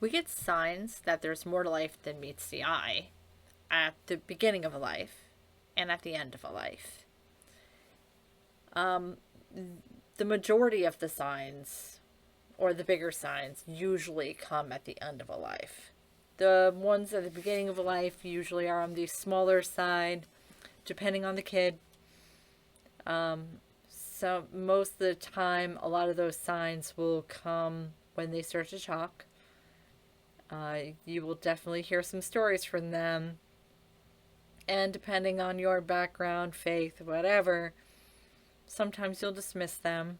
We get signs that there's more to life than meets the eye at the beginning of a life and at the end of a life. Um, the majority of the signs, or the bigger signs, usually come at the end of a life. The ones at the beginning of a life usually are on the smaller side, depending on the kid. So most of the time, a lot of those signs will come when they start to talk. You will definitely hear some stories from them. And depending on your background, faith, whatever, sometimes you'll dismiss them.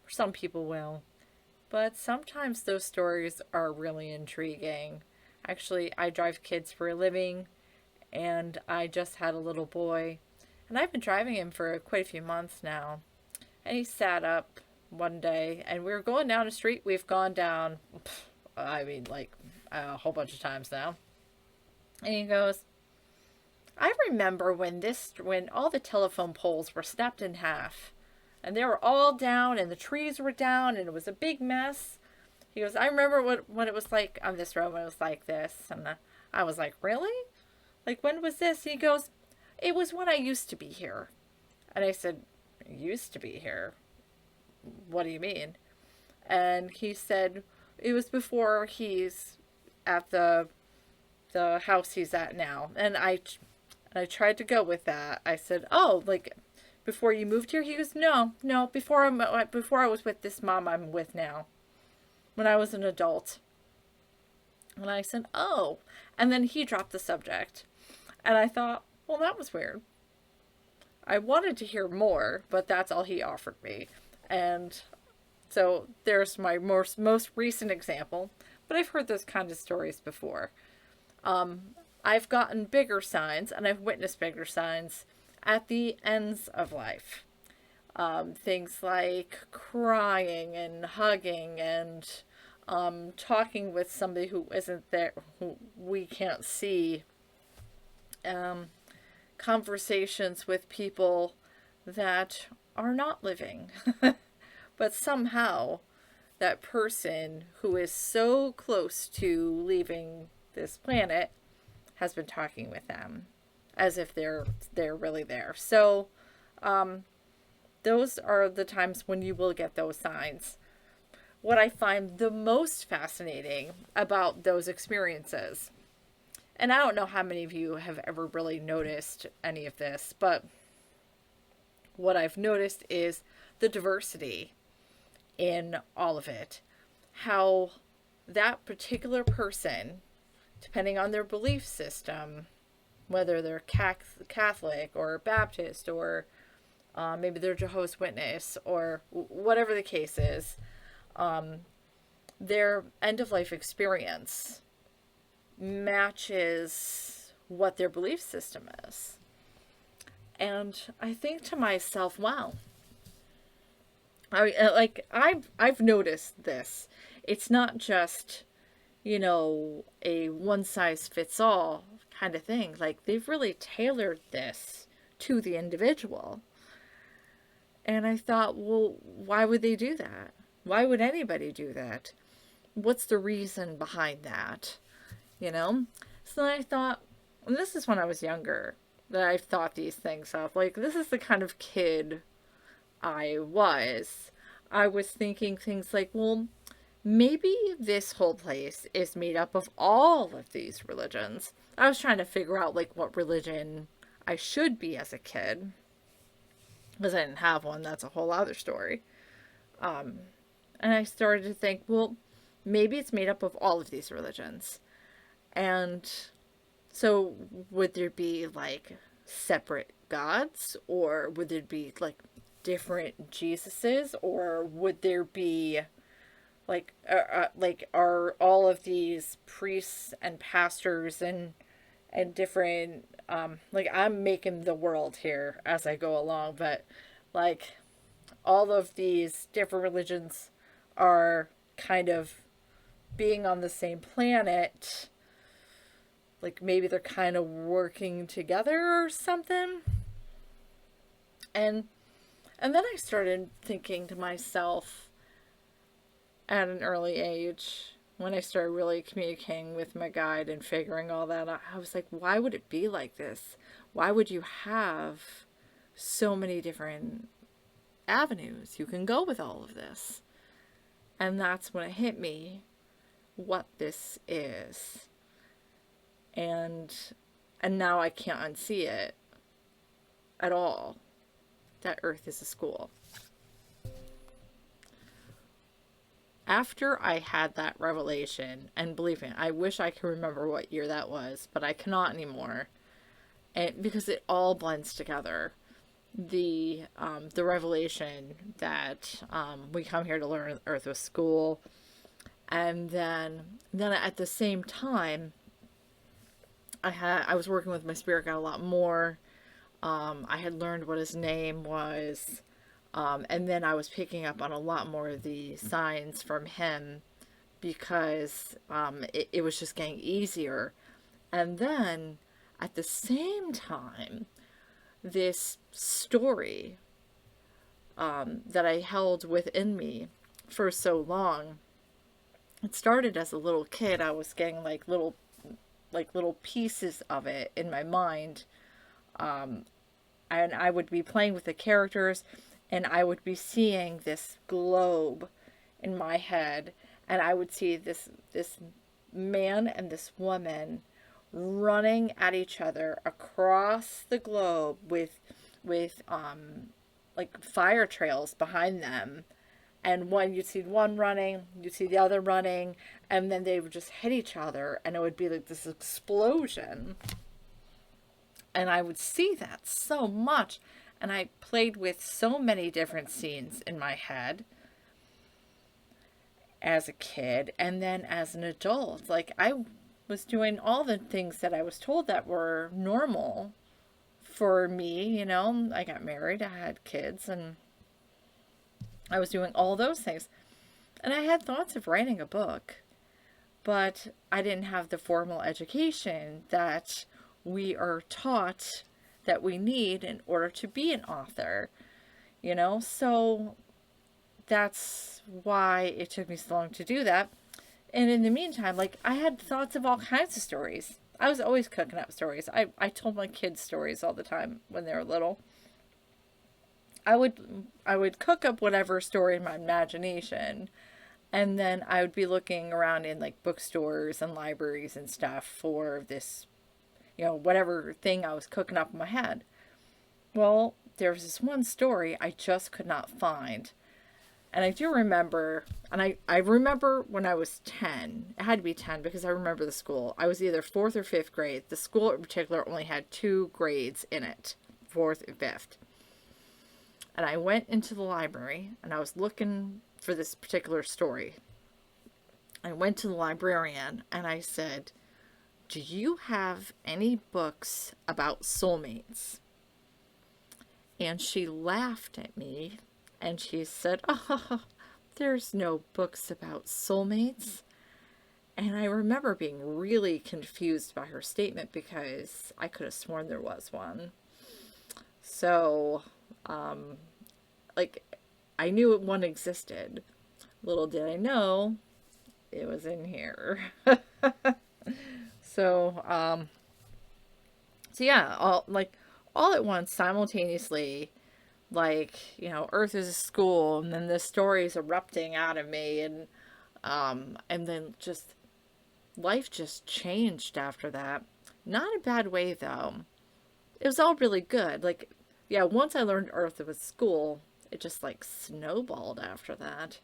Some people will. But sometimes those stories are really intriguing. Actually, I drive kids for a living, and I just had a little boy. And I've been driving him for quite a few months now. And he sat up one day, and we were going down the street. We've gone down, like a whole bunch of times now. And he goes, I remember when all the telephone poles were snapped in half, and they were all down, and the trees were down, and it was a big mess. He goes, I remember what it was like on this road when it was like this. And I was like, really? Like, when was this? And he goes, it was when I used to be here. And I said, used to be here? What do you mean? And he said, it was before he's at the house he's at now. And I tried to go with that. I said, oh, like, before you moved here? He goes, no, before I was with this mom I'm with now, when I was an adult. And I said, oh. And then he dropped the subject. And I thought, well, that was weird. I wanted to hear more, but that's all he offered me. And so there's my most recent example. But I've heard those kind of stories before. I've gotten bigger signs, and I've witnessed bigger signs at the ends of life. Things like crying and hugging and talking with somebody who isn't there, who we can't see. Conversations with people that are not living. But somehow, that person who is so close to leaving this planet has been talking with them as if they're really there. So, those are the times when you will get those signs. What I find the most fascinating about those experiences, and I don't know how many of you have ever really noticed any of this, but what I've noticed is the diversity in all of it. How that particular person, depending on their belief system, whether they're Catholic or Baptist or maybe they're Jehovah's Witness or whatever the case is, their end of life experience matches what their belief system is. And I think to myself, wow. I've noticed this. It's not just, a one size fits all kind of thing. Like, they've really tailored this to the individual. And I thought, well, why would they do that? Why would anybody do that? What's the reason behind that? So then I thought, and this is when I was younger that I thought these things up. Like, this is the kind of kid I was. I was thinking things like, well, maybe this whole place is made up of all of these religions. I was trying to figure out, like, what religion I should be as a kid. Because I didn't have one. That's a whole other story. And I started to think, well, maybe it's made up of all of these religions. And so would there be, like, separate gods? Or would there be, like, different Jesuses? Or would there be, are all of these priests and pastors and different, I'm making the world here as I go along, but, like, all of these different religions are kind of being on the same planet. Like, maybe they're kind of working together or something. And then I started thinking to myself at an early age, when I started really communicating with my guide and figuring all that out. I was like, why would it be like this? Why would you have so many different avenues you can go with all of this? And that's when it hit me what this is. And now I can't unsee it at all. That Earth is a school. After I had that revelation, and believe me, I wish I could remember what year that was, but I cannot anymore. And because it all blends together. The revelation that we come here to learn Earth was school, and then at the same time, I was working with my spirit guide a lot more. I had learned what his name was, and then I was picking up on a lot more of the signs from him because it was just getting easier. And then at the same time, this story that I held within me for so long, it started as a little kid. I was getting like little pieces of it in my mind, and I would be playing with the characters, and I would be seeing this globe in my head, and I would see this man and this woman running at each other across the globe with like fire trails behind them. And you'd see one running, you'd see the other running, and then they would just hit each other, and it would be like this explosion. And I would see that so much. And I played with so many different scenes in my head as a kid, and then as an adult. Like, I was doing all the things that I was told that were normal for me, you know. I got married, I had kids, and I was doing all those things. And I had thoughts of writing a book, but I didn't have the formal education that we are taught that we need in order to be an author, you know? So that's why it took me so long to do that. And in the meantime, like, I had thoughts of all kinds of stories. I was always cooking up stories. I told my kids stories all the time when they were little. I would cook up whatever story in my imagination, and then I would be looking around in like bookstores and libraries and stuff for this, you know, whatever thing I was cooking up in my head. Well, there was this one story I just could not find. And I do remember, and I remember when I was 10, it had to be 10 because I remember the school. I was either 4th or 5th grade. The school in particular only had 2 grades in it, 4th and 5th. And I went into the library and I was looking for this particular story. I went to the librarian and I said, "Do you have any books about soulmates?" And she laughed at me and she said, "Oh, there's no books about soulmates." And I remember being really confused by her statement because I could have sworn there was one. So, like, I knew one existed. Little did I know it was in here. So, so yeah, all at once, simultaneously, like, you know, Earth is a school, and then the story's erupting out of me, and then just life just changed after that. Not in a bad way though. It was all really good. Like, yeah, once I learned Earth was school, it just like snowballed after that.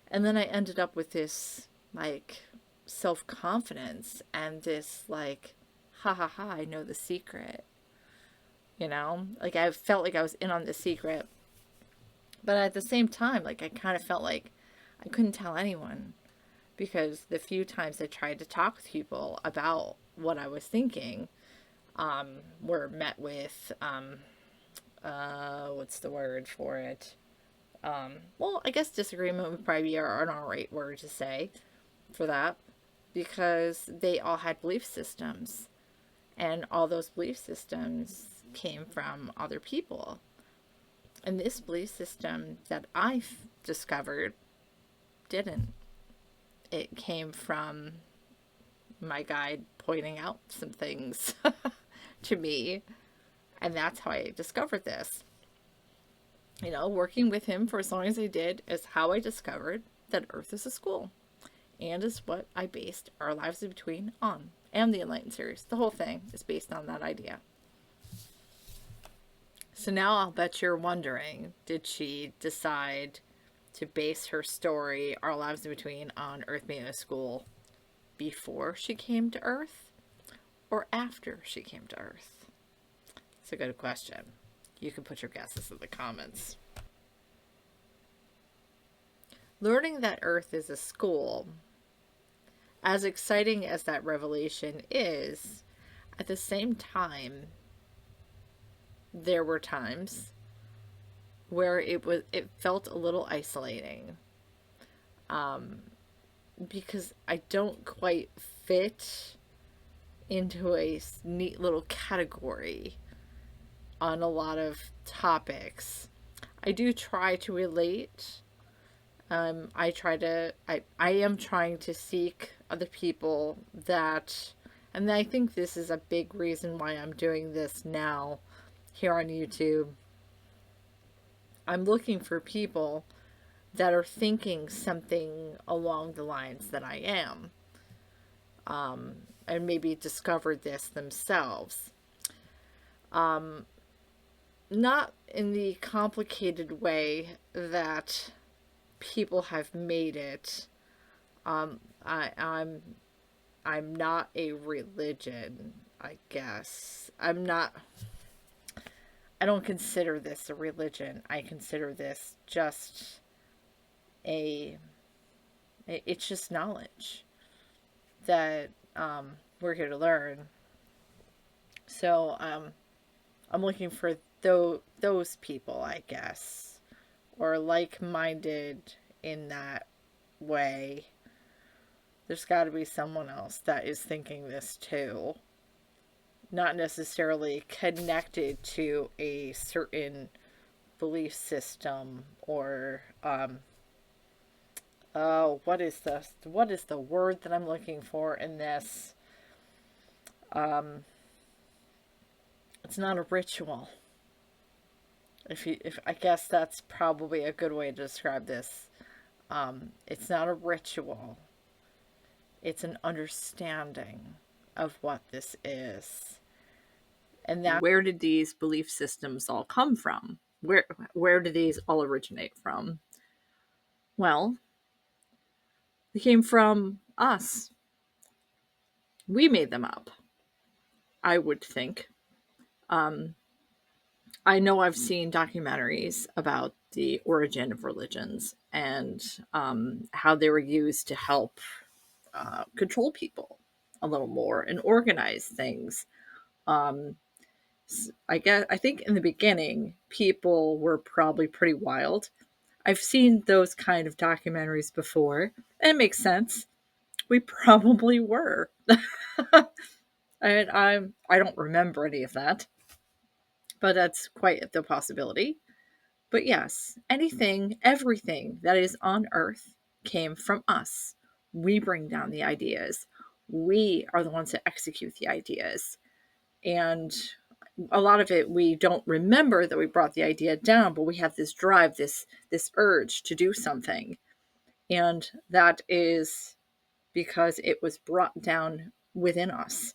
And then I ended up with this like self-confidence and this like, ha ha ha, I know the secret. You know, like I felt like I was in on the secret. But at the same time, like I kind of felt like I couldn't tell anyone because the few times I tried to talk with people about what I was thinking were met with, what's the word for it? Well, I guess disagreement would probably be an alright word to say for that because they all had belief systems and all those belief systems came from other people. And this belief system that I've discovered didn't. it came from my guide pointing out some things to me. And that's how I discovered this. Working with him for as long as I did is how I discovered that Earth is a school, and is what I based Our Lives in Between on. And the Enlightened series. The whole thing is based on that idea. So now I'll bet you're wondering, did she decide to base her story, Our Lives in Between, on Earth being a school before she came to Earth or after she came to Earth? It's a good question. You can put your guesses in the comments. Learning that Earth is a school, as exciting as that revelation is, at the same time, there were times where it felt a little isolating, because I don't quite fit into a neat little category on a lot of topics. I do try to relate. I am trying to seek other people that, and I think this is a big reason why I'm doing this now here on YouTube. I'm looking for people that are thinking something along the lines that I am, and maybe discovered this themselves. Not in the complicated way that people have made it. I'm not a religion, I guess. I don't consider this a religion. I consider this just it's just knowledge that we're here to learn. So I'm looking for those people, I guess, or like-minded in that way. There's got to be someone else that is thinking this too. Not necessarily connected to a certain belief system or what is the word that I'm looking for in this? It's not a ritual. If I guess that's probably a good way to describe this. It's not a ritual. It's an understanding of what this is. And that, where did these belief systems all come from? Where do these all originate from? Well, they came from us. We made them up, I would think. I know I've seen documentaries about the origin of religions and how they were used to help control people a little more and organize things. I think in the beginning, people were probably pretty wild. I've seen those kind of documentaries before, and it makes sense. We probably were. And I don't remember any of that, but that's quite the possibility. But yes, everything that is on Earth came from us. We bring down the ideas. We are the ones that execute the ideas. And a lot of it, we don't remember that we brought the idea down, but we have this drive, this urge to do something. And that is because it was brought down within us.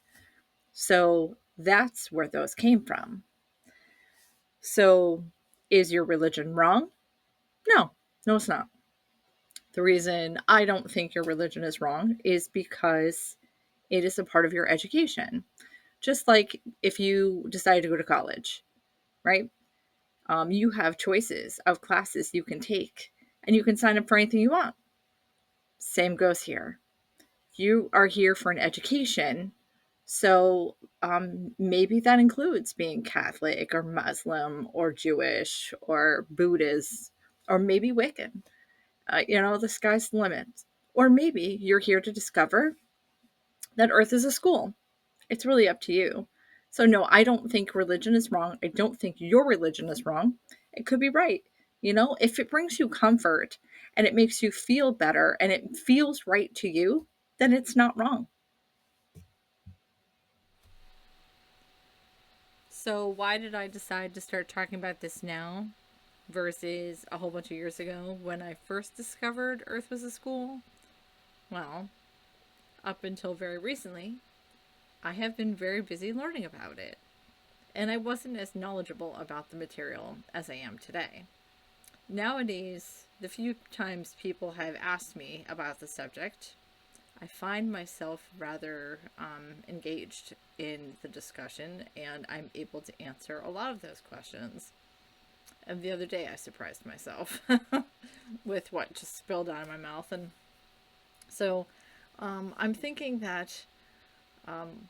So that's where those came from. So is your religion wrong? No, it's not. The reason I don't think your religion is wrong is because it is a part of your education. Just like if you decide to go to college, right? You have choices of classes you can take, and you can sign up for anything you want. Same goes here. You are here for an education, so maybe that includes being Catholic or Muslim or Jewish or Buddhist or maybe Wiccan. The sky's the limit. Or maybe you're here to discover that Earth is a school. It's really up to you. So no, I don't think religion is wrong. I don't think your religion is wrong. It could be right. If it brings you comfort and it makes you feel better and it feels right to you, then it's not wrong. So, why did I decide to start talking about this now versus a whole bunch of years ago when I first discovered Earth was a school? Well, up until very recently, I have been very busy learning about it, and I wasn't as knowledgeable about the material as I am today. Nowadays, the few times people have asked me about the subject, I find myself rather engaged in the discussion, and I'm able to answer a lot of those questions. And the other day, I surprised myself with what just spilled out of my mouth. And so I'm thinking that um,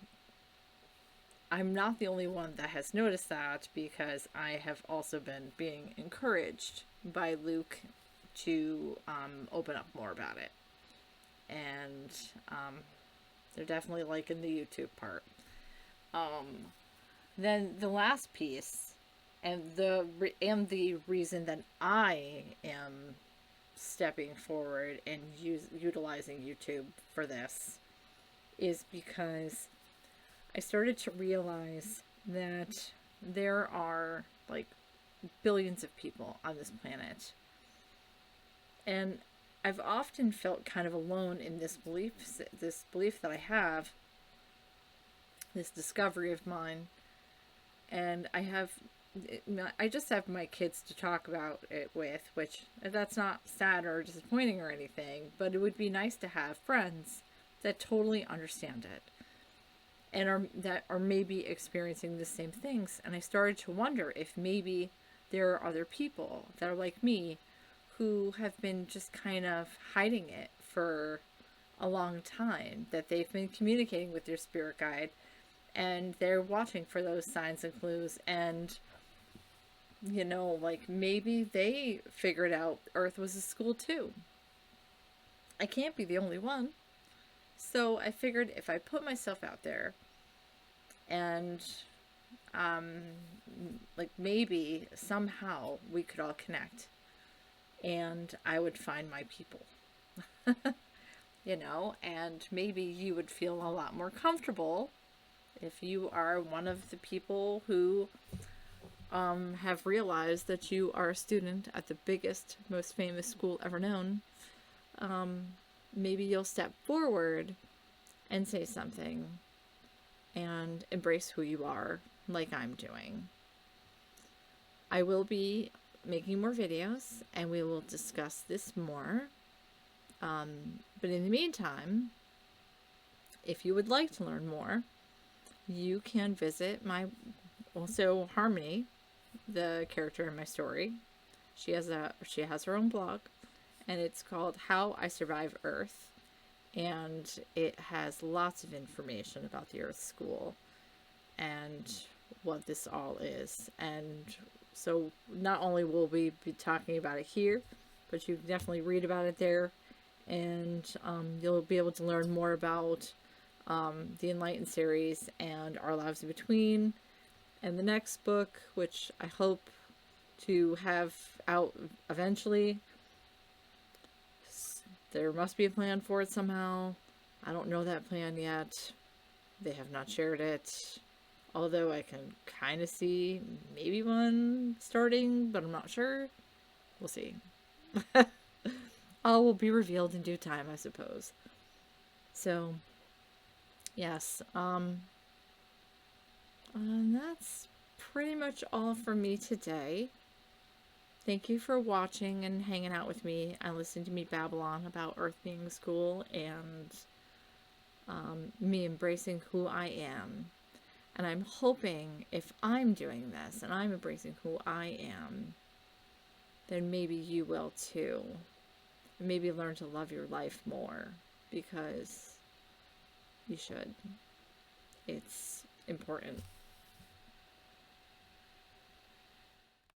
I'm not the only one that has noticed that, because I have also been being encouraged by Luke to open up more about it. And they're definitely liking the YouTube part. Um, then the last piece, and the reason that I am stepping forward and utilizing YouTube for this, is because I started to realize that there are like billions of people on this planet. And I've often felt kind of alone in this belief that I have, this discovery of mine. And I just have my kids to talk about it with, which that's not sad or disappointing or anything, but it would be nice to have friends that totally understand it and are maybe experiencing the same things. And I started to wonder if maybe there are other people that are like me who have been just kind of hiding it for a long time, that they've been communicating with their spirit guide and they're watching for those signs and clues. And like maybe they figured out Earth was a school too. I can't be the only one. So I figured if I put myself out there and um like maybe somehow we could all connect and I would find my people. And maybe you would feel a lot more comfortable if you are one of the people who have realized that you are a student at the biggest, most famous school ever known. Maybe you'll step forward and say something and embrace who you are, like I'm doing. I will be making more videos and we will discuss this more. But in the meantime, if you would like to learn more, you can visit also Harmony, the character in my story. She has her own blog, and it's called How I Survive Earth, and it has lots of information about the Earth School and what this all is. And so not only will we be talking about it here, but you can definitely read about it there, and you'll be able to learn more about the Enlightened series and Our Lives in Between, and the next book, which I hope to have out eventually. There must be a plan for it somehow. I don't know that plan yet. They have not shared it. Although I can kind of see maybe one starting, but I'm not sure. We'll see. All will be revealed in due time, I suppose. So, yes. And that's pretty much all for me today. Thank you for watching and hanging out with me and listening to me babble on about Earth being school and me embracing who I am. And I'm hoping if I'm doing this and I'm embracing who I am, then maybe you will too. Maybe learn to love your life more, because you should. It's important.